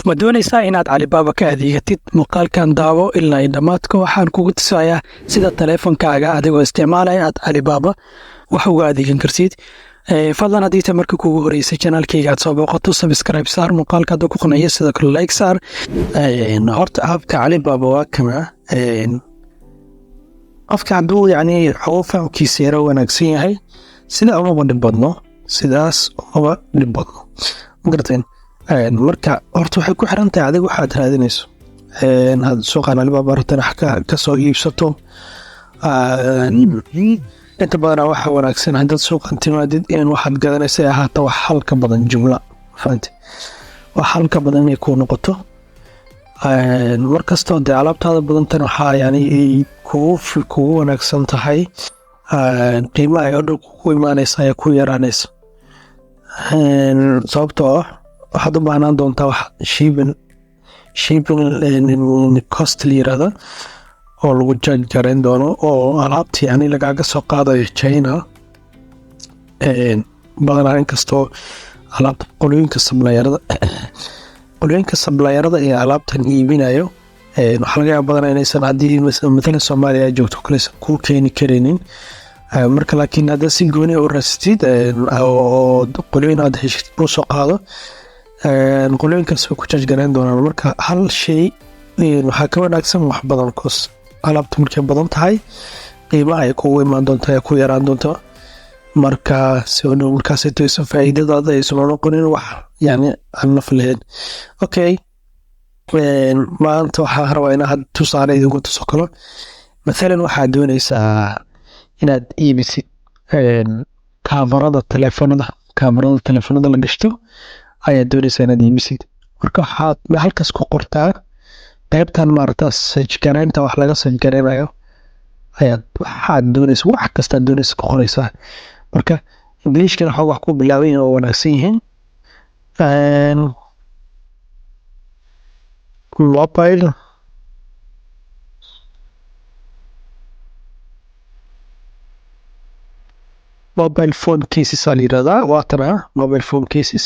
ma doonaysaa inaad Alibaba ka adeegatid muuqaalkan daawo ilaa dhamaadka waxaan kugu tusayaa sida taleefankaaga adigoo isticmaalaya aad Alibaba wax uga adeegan kartid fadlan haddii ta markii kugu horeysay channelkayga aad soo booqato subscribe saar muuqaalka hadda ku qanaya sidoo kale like saar horta habka Alibaba waa kama qofka hadduu yani wuxuu fahamkiisa yara wanaagsan yahay sida uma dhib badno sidaas uma dhib badno magarteen marka horta waxay ku xiran tahay adiga waxaad raadinayso had suuqan Alibaba rabtana ka soo iibsato inta badan waxa wanaagsan haddaad suuqan timaadid in waxaad gadanaysa ahaato wax halka badan jumla fahanti wax halka badan inay ku noqoto markastoo dee alaabtaada badantan waxaa yani kugu wanaagsan tahay qiimaha ay odhan ku imaanaysa ee ku yaraanaysa sababtoo ah waxaad u baahnaan doontaa wax shipping cost la yirahdo oo lagu charge gareyn doono oo alaabtii yani lagaga soo qaadayo China badanaa inkastoo alaabta qolooyinka sablayarada ee alaabtan iibinayo waxaa laga yaabaa badanaa inaysan haddii mathalan Soomaaliya ay joogto kale ku keeni karaynin marka laakiin hadda si gooni u raastid oo qolooyin aad heshid u soo qaado qolooyinkaas way ku charge gareyn doonaan marka hal shay waxaa ka wanaagsan wax badan koos alaabta markay badan tahay qiimaha ay kugu imaan doontaa ay ku yaraan doontaa marka soo dhow markaas ay tayso faa'iidadaada ay soo noqonin wax yani aan naf lahayn okay maanta waxaa rabaa inaad tusaale idinku tuso kalo mathalan waxaad doonaysaa inaad iibisid kaamarada telefoonada la gashto ayaad doonaysaa inaad iibisid marka waxaad halkaas ku qortaa qaybtan maaragta search gareynta wax laga search gareynayo ayaad waxaad doonaysa wax kasta doonaysa ku qoraysaa marka Englishka waxa wax ku bilaabay oo wanaagsan yihiin mobile phone cases ali rada waatana mobile phone cases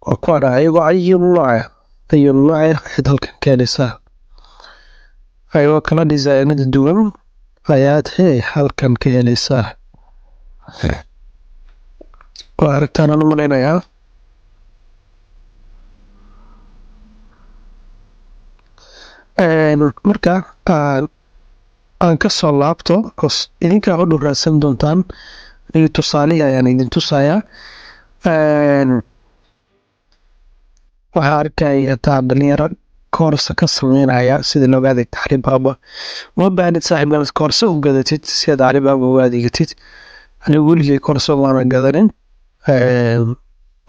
وكان أيوة أي الله حدال كنيسة أيوة كلا ديزاين الدول آيات هي حال كان كنيسة وعرفتنا نمرنا يا مركا aan ka soo laabto cos idinka u dhuraasan doontaan inay tusaaliya yani idin tusaya waxaa arkaya dhalinyaro koorsa ka sameynaya sida looga adeegto Alibaba ma baanid saaxiibada koorsa u gadatid si aad Alibaba u adeegatid anigu weligay koorsa waan gadanin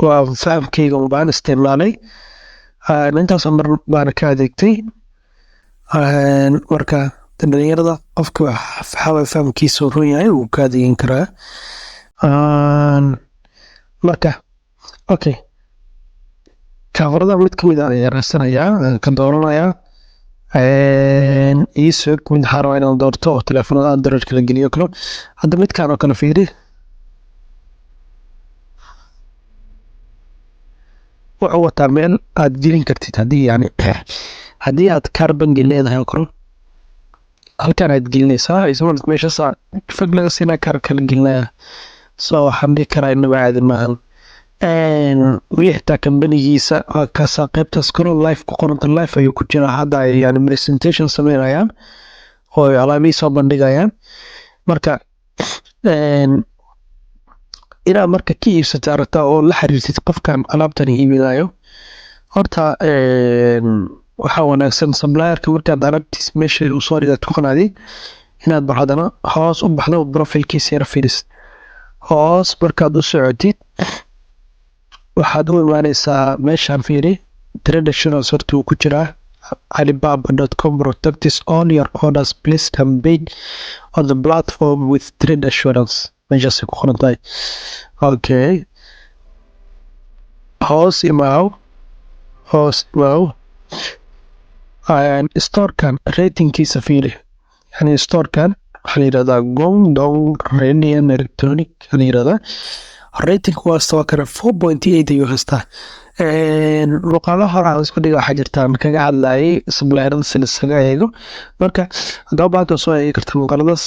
waa fahamkayga baan isticmaalay intaas mar baan ka adeegtay marka dhalinyarada qofka waxa fahamkiisa run yahay uu ka adeegan karaa marka okay kaamarada mid kamid ah ayaan raasanayaa ka dooranayaa iisoo mid xarwa inaan doorto oo telefoonada Android kala geliyo kale hadda midkaan oo kale fiiri wuxuu wataa meel aad gelin kartid haddii aad carbon leedahay oo kale halkaan aad gelinaysaa isma meesha saa fag laga siinaa kaar kala gelinaya soo waxaan dhihi karaa inaba caadi maahan wixta kambanigiisa ka qaybtaas koro live ku qoranta live ayuu ku jiraa hadda yani presentation sameynayaan oo alaabay soo bandhigayaan marka ina marka ka iibsata aragta oo la xiriirtid qofkan alaabtan iibinayo horta waxa wanaagsan supplierka markaad aragtis meesha uu soo dhigato qanaadi inaad baxdana hoos u baxdo profilkiisa yar fiiris hoos markaad u socotid waxaad u imaanaysaa meeshaan fiiri traditional sortu ku jira alibaba.com protects all your orders placed and paid on the platform with trade assurance meeshaas ku qoran tahay okay hoos imaaw storekan ratingkiisa fiiri yani storekan waxaa la yidhahdaa Guangdong Radian Electronic waxaa la yidhahdaa rating kuwaasta waa kana 4.8 ayuu haystaa. luqadaha hore aan isku dhiga waxaa jirta aan kaga hadlayay supplierada si lisaga eego. marka haddaba baanka soo eegi karta luqadadaas.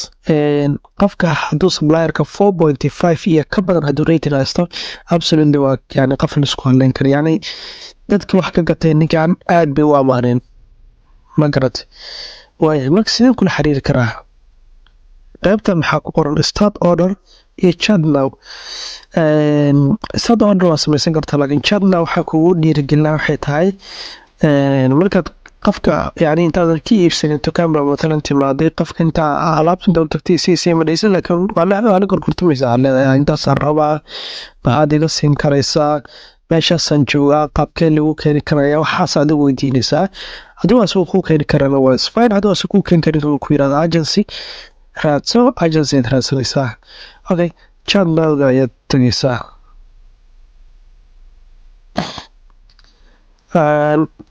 qofka hadduu supplierka 4.5 iyo ka badan hadduu rating haysto absolutely waa yani qof la isku haleyn karo. yani dadka wax ka gatay ninkan aad bay u amaaneen ma garat. waayahay marka sideen kula xiriiri karaa qaybta maxaa ku qoran start order iyo chat now. start order waa samaysan kartaa laakiin chat now waxaa kugu dhiirigelina waxay tahay markaad qofka yani intaadan ka iibsanin dukaanba matalan timaaday qofka intaa alaabta inta u tagtay si madhaysan laakiin waa la gorgortamaysaa leedahay intaasaan rabaa maxaad iga siin karaysaa meeshaasaan joogaa qaabkee lagu keeni karaya waxaas adigu weydiinaysaa. haddii waa isagu kuu keeni karana waa isfine, haddii waa isagu kuu keeni karin ku yirahda agency raadso, agency aad raadsanaysaa. okay chat nowga ayaad tagaysaa.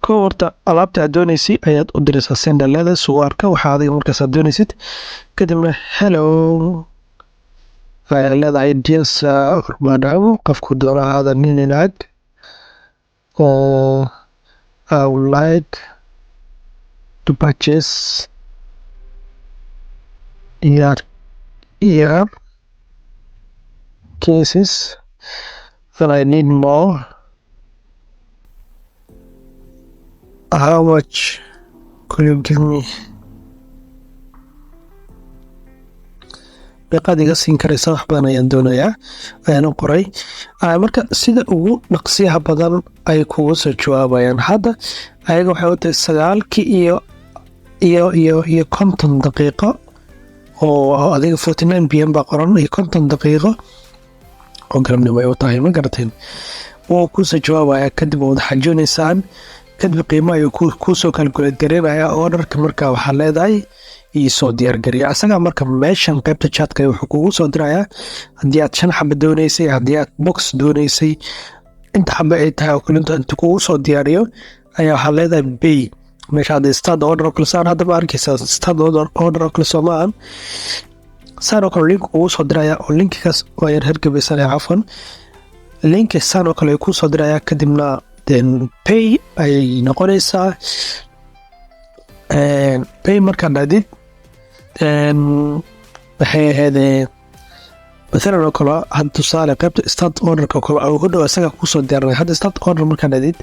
kow horta alaabta aad doonaysay ayaad u diraysaa sender leedahay suwaarka waxaa adiga markaas aad doonaysid. kadibna hello waxay leedahay deals madam qofku doona ahaada nin inaag I would like to purchase ear cases that I need more. How much could you give me? meeqaad iga siin karaysa wax badan ayaan doonayaa ayaan u qoray. marka sida ugu dhaqsiyaha badan ay kugu soo jawaabayaan hadda ayaga waxay u tahay 9 iyo 50 daqiiqo oo adiga 49 pm baa qoran iyo 50 daqiiqo oo galabnimo ay u tahay ma garateen. wuu ku soo jawaabaya kadib waad xajoonaysaan kadib qiimaha ayuu ku soo calculate gareynaya orderka markaa waxaa leedahay soo diyaar gariya asaga marka meeshan qaybta chatka wuxuu kugu soo dirayaa haddii aad 5 xabo doonaysay haddii aad box doonaysay inta xabo ay tahay oo kulinta inta kugu soo diyaariyo ayaa waxaa leedahay pay meesha hadda start order kala saan hadda ma arkaysaa start order kala soomaan saan oo kale link kugu soo diraya oo linkaas waa yar hergabaysanaya cafwan linka saan oo kale kugu soo diraya kadibna then pay ay noqonaysaa pay markaa dhadid waxay ahaydee مثلا oo kale had tusaale qaybta start order ka kale oo hodhow asaga ku soo diyaarinay hadda start order marka dhadid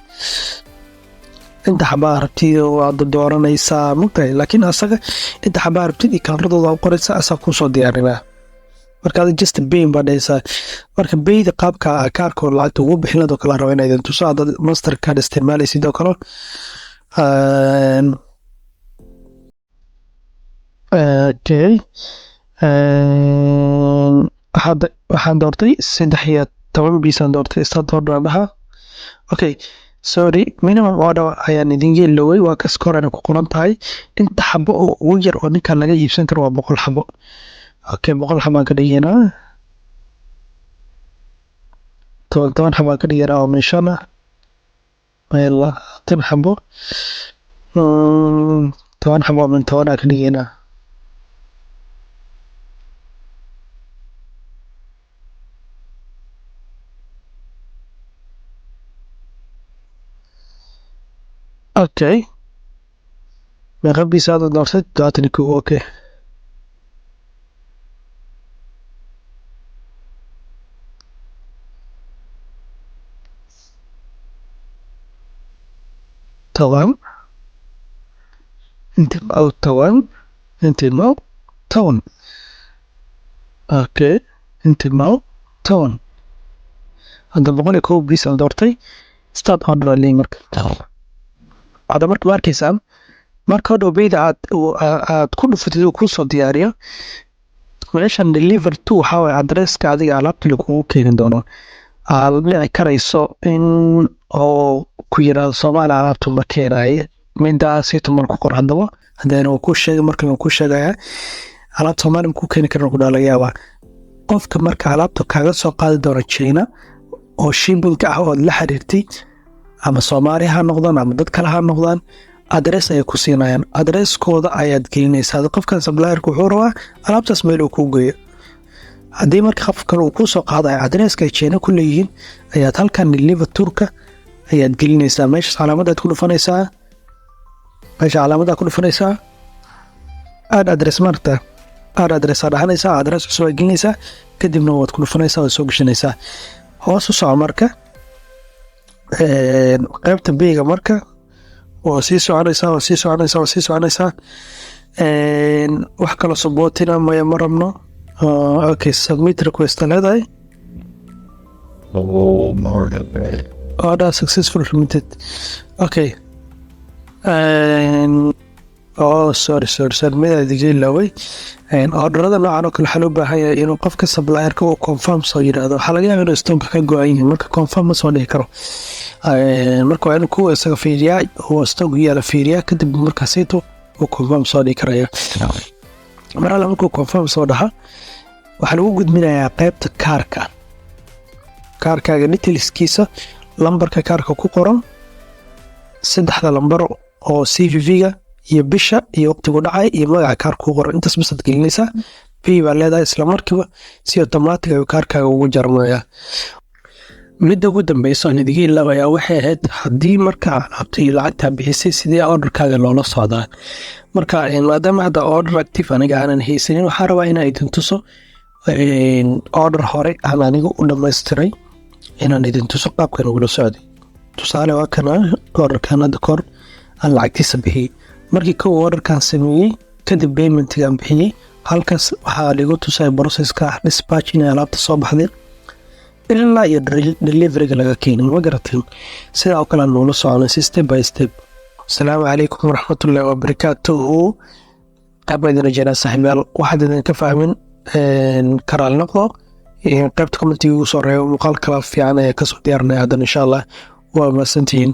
inta xabaa rabtid waad dooranaysaa mugtay laakiin asaga inta xabaa rabtid kaaradooda u qoraysaa asaga ku soo diyaarinaa marka just pay badaysaa marka bayda qaabka kaarka lacagta ugu bixinado kala rabo inaad tusaale master card isticmaalaysid oo kale okay waxaan doortay 13 biisan doortay start order dhaha. okay sorry minimum order ayaan idin yeeloway waa ka skorana ku qoran tahay inta xabo oo ugu yar oo ninkan laga iibsan karo waa 100 xabo. okay 100 xabo ka dhigana 10 xabo ka dhigana oo meeshana ayla 10 xabo 10 xabo min 10 ka dhigana. okay meeqa biisaad doortay 22 okay طبعا انت او طبعا انت ما طبعا اوكي انت ما طبعا هذا بقول لك هو بيسال دورتي ستارت اوردر لي marka هذا marka markaysan marka dhowbayda aad ku dhufatid oo ku soo diyaariyo meeshan deliver to waxa way addresska adiga alaabta lagu keenin doono aad leeyahay karayso in oo ku yiraahdo Soomaali alaabtu ma keenay mindaas ito marka qor hadaba hadana uu ku sheegay marka uu ku sheegaya alaabta Soomaali ku keeni karo ku dhalayaaba qofka marka alaabta kaga soo qaadi doono China oo shipping ah oo la xiriirtay ama Soomaali ha noqdaan ama dad kale ha noqdaan address ay ku siinayaan addresskooda ayaad gelinaysaa qofkan supplierku wuxuu rabaa alaabtaas meel uu ku geeyo haddii marka qof kale uu kusoo qaadayo adresska ay China ku leeyihiin ayaad halkan deliver turka ayaad gelinaysaa meesha calaamadaad ku dhufanaysaa aad adres marta aad adres dhahanaysaa adres soo gelinaysaa kadibna waad ku dhufanaysaa oo soo gashanaysaa hoos u soco marka qaybta biiga marka oo sii soconaysaa wax kala subbootina maya ma rabno okay submit request leedahay order successful submitted okay sorry mid adigay laway orderada noocan oo kale waxaa loo baahan yahay inuu qofka supplierka uu confirm soo yidhaahdo waxaa laga yaabaa inuu stoonka ka go-an yahay marka confirm ma soo dhihi karo marka waa inuu kuwa isaga fiiriyaa oo stoonka yaala fiiriyaa kadib markaasayto uu confirm soo dhihi karaya mar alla markuu confirm soo dhaha waxaa lagu gudminayaa qaybta kaarkaaga detailskiisa lambarka kaarka ku qoran 3 lambar oo CVV-ga iyo bisha iyo waqtigu dhacay iyo magaca kaarka ku qoran intaas baad gelinaysaa pay baa leedahay isla markiiba si automatic ah kaarkaaga ugu jarmaya midda ugu dambaysa aan idiga ilaabayaa waxay ahayd haddii marka alaabta iyo lacagta bixisay sidee orderkaaga loola socdaa marka maadaama hadda order active aniga aanan haysanin waxaan rabaa inaan idin tuso order hore aan aniga u dhammaystiray inaan idin tuso qaabkan ugula socday tusaale waa kana orderkan hadda kor aan lacagtiisa bixiyey markii kow orderkan sameeyey kadib paymentgaan bixiyey halkaas waxaa ligu tusay processka dispatch inay alaabta soo baxday ilaa iyo deliveryga laga keenay ma garatin sidaa oo kale noola soconay step by step asalaamu calaykum waraxmatullaahi wabarakaatuhu qaabadina jiraan saaxiibayaal waxaad idinka fahmin karaal noqdo qaybta commentiga ugu soo reebo muuqaal kala fiican ayaa kasoo diyaarinaya haddan insha allah waa mahadsantihiin